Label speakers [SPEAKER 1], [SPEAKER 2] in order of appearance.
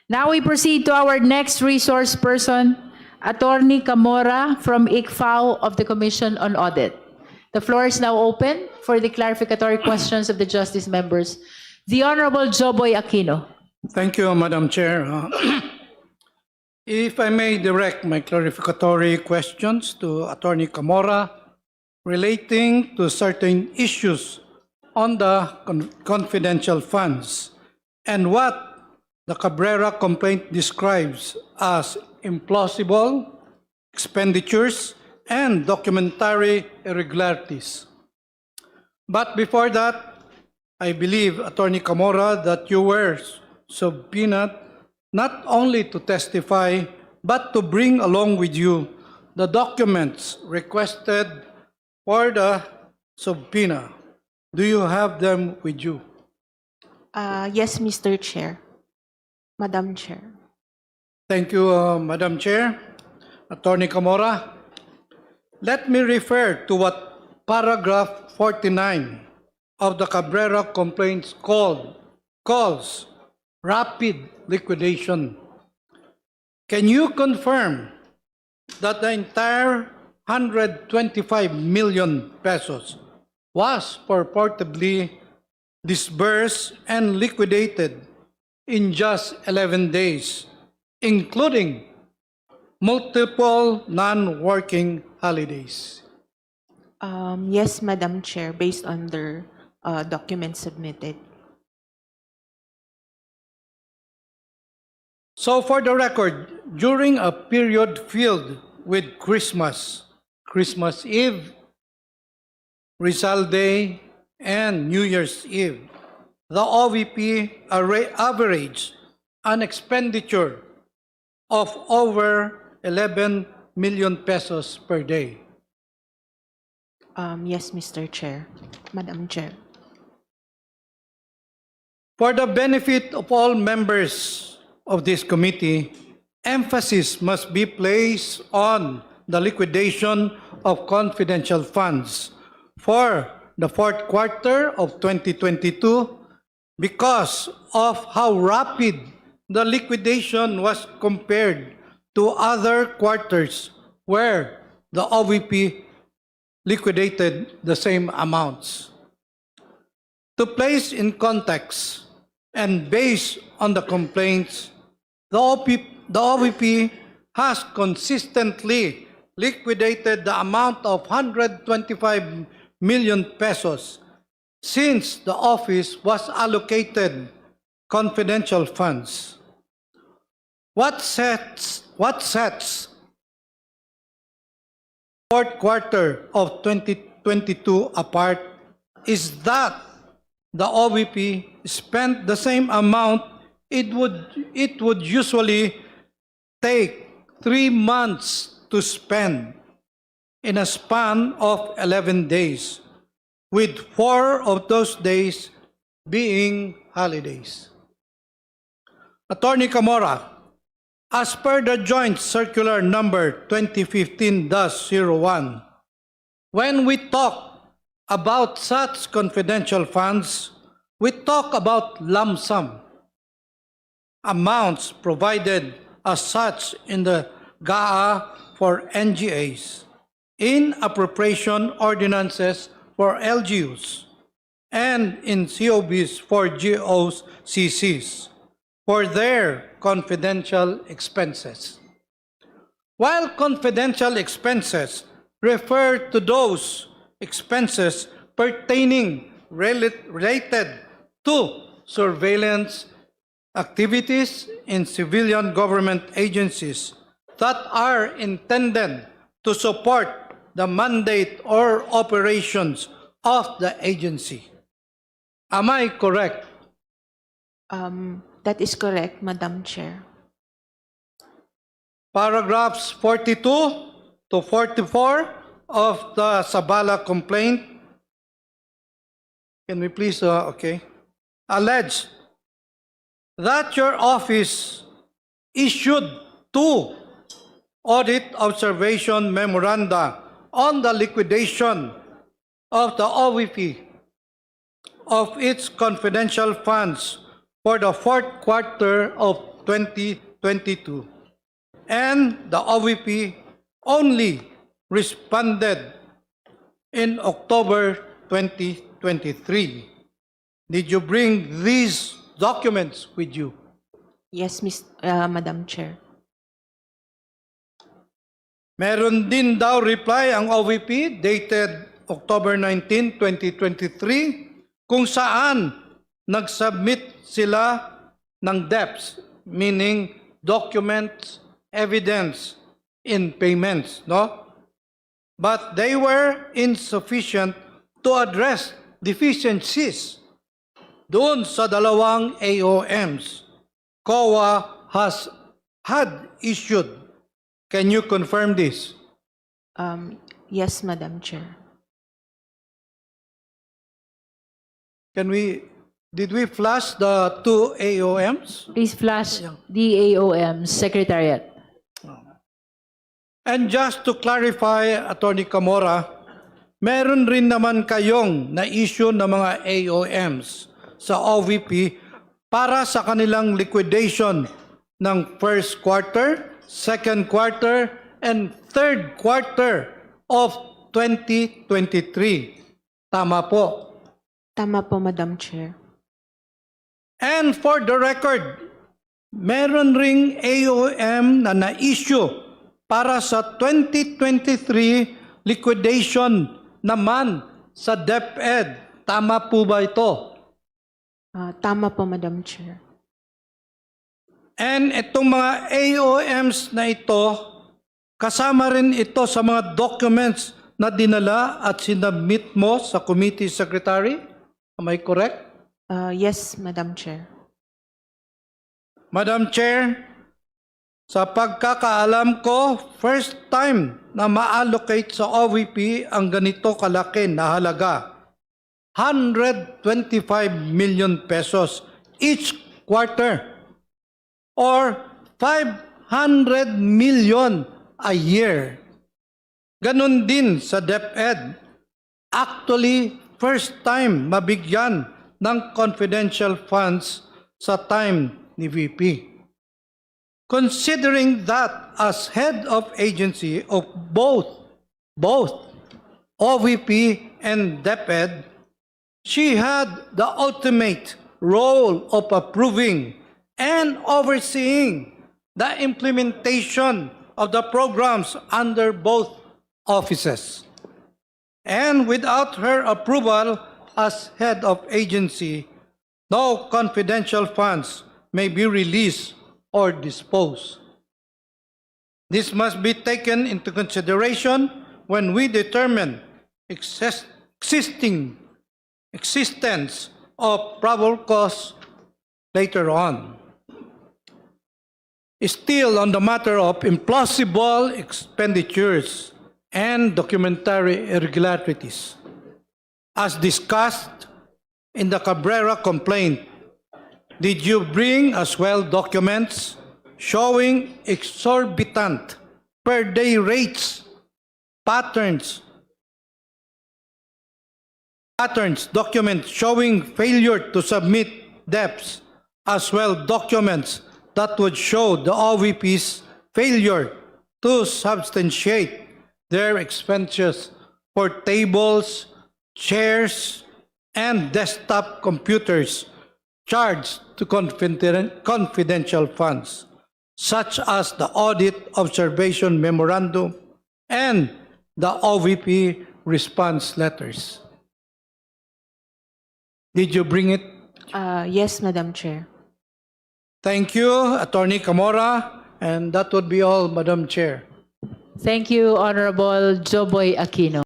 [SPEAKER 1] Now we proceed to our next resource person, Atty Camora from ICFAO of the Commission on Audit. The floor is now open for the clarificatory questions of the Justice members. The Honorable Joeboy Aquino.
[SPEAKER 2] Thank you, Madam Chair. If I may direct my clarificatory questions to Atty Camora relating to certain issues on the confidential funds and what the Cabrera complaint describes as implausible expenditures and documentary irregularities. But before that, I believe, Atty Camora, that you were subpoenaed not only to testify, but to bring along with you the documents requested for the subpoena. Do you have them with you?
[SPEAKER 3] Yes, Mr. Chair. Madam Chair.
[SPEAKER 2] Thank you, Madam Chair. Atty Camora, let me refer to what paragraph 49 of the Cabrera complaints calls rapid liquidation. Can you confirm that the entire 125 million pesos was purportedly disbursed and liquidated in just 11 days, including multiple non-working holidays?
[SPEAKER 3] Yes, Madam Chair, based on the documents submitted.
[SPEAKER 2] So for the record, during a period filled with Christmas Eve, Rizal Day, and New Year's Eve, the OVP averaged an expenditure of over 11 million pesos per day.
[SPEAKER 3] Yes, Mr. Chair. Madam Chair.
[SPEAKER 2] For the benefit of all members of this committee, emphasis must be placed on the liquidation of confidential funds for the fourth quarter of 2022 because of how rapid the liquidation was compared to other quarters where the OVP liquidated the same amounts. To place in context and based on the complaints, the OVP has consistently liquidated the amount of 125 million pesos since the office was allocated confidential funds. What sets fourth quarter of 2022 apart is that the OVP spent the same amount it would usually take 3 months to spend in a span of 11 days, with 4 of those days being holidays. Atty Camora, as per the Joint Circular Number 2015-01, when we talk about such confidential funds, we talk about lump sum amounts provided as such in the GAA for NGAs, in appropriation ordinances for LGUs, and in COBs for GOCCs for their confidential expenses. While confidential expenses refer to those expenses pertaining related to surveillance activities in civilian government agencies that are intended to support the mandate or operations of the agency. Am I correct?
[SPEAKER 3] That is correct, Madam Chair.
[SPEAKER 2] Paragraphs 42 to 44 of the Sabala complaint, can we please, allege that your office issued 2 audit observation memoranda on the liquidation of the OVP of its confidential funds for the fourth quarter of 2022. And the OVP only responded in October 2023. Did you bring these documents with you?
[SPEAKER 3] Yes, Madam Chair.
[SPEAKER 2] Meron din daw reply ang OVP dated October 19, 2023 kung saan nag-submit sila ng DEPs, meaning documents, evidence in payments, no? But they were insufficient to address deficiencies doon sa dalawang AOMs COA had issued. Can you confirm this?
[SPEAKER 3] Yes, Madam Chair.
[SPEAKER 2] Did we flash the two AOMs?
[SPEAKER 1] Please flash the AOM Secretariat.
[SPEAKER 2] And just to clarify, Atty Camora, meron rin naman kayong na-issue ng mga AOMs sa OVP para sa kanilang liquidation ng first quarter, second quarter, and third quarter of 2023. Tama po.
[SPEAKER 3] Tama po, Madam Chair.
[SPEAKER 2] And for the record, meron ring AOM na na-issue para sa 2023 liquidation naman sa DepEd. Tama po ba ito?
[SPEAKER 3] Tama po, Madam Chair.
[SPEAKER 2] And itong mga AOMs na ito, kasama rin ito sa mga documents na dinala at sinabmit mo sa committee secretary? Am I correct?
[SPEAKER 3] Yes, Madam Chair.
[SPEAKER 2] Madam Chair, sa pagkakaalam ko, first time na ma-allocate sa OVP ang ganito kalaki na halaga, 125 million pesos each quarter or 500 million a year. Ganon din sa DepEd. Actually, first time mabigyan ng confidential funds sa time ni VP. Considering that as head of agency of both OVP and DepEd, she had the ultimate role of approving and overseeing the implementation of the programs under both offices. And without her approval as head of agency, no confidential funds may be released or disposed. This must be taken into consideration when we determine existence of probable cause later on. Still on the matter of implausible expenditures and documentary irregularities, as discussed in the Cabrera complaint, did you bring as well documents showing exorbitant per day rates, patterns, documents showing failure to submit debts, as well documents that would show the OVP's failure to substantiate their expenditures for tables, chairs, and desktop computers charged to confidential funds, such as the Audit Observation Memorandum and the OVP response letters. Did you bring it?
[SPEAKER 3] Yes, Madam Chair.
[SPEAKER 2] Thank you, Atty Camora, and that would be all, Madam Chair.
[SPEAKER 1] Thank you, Honorable Joeboy Aquino.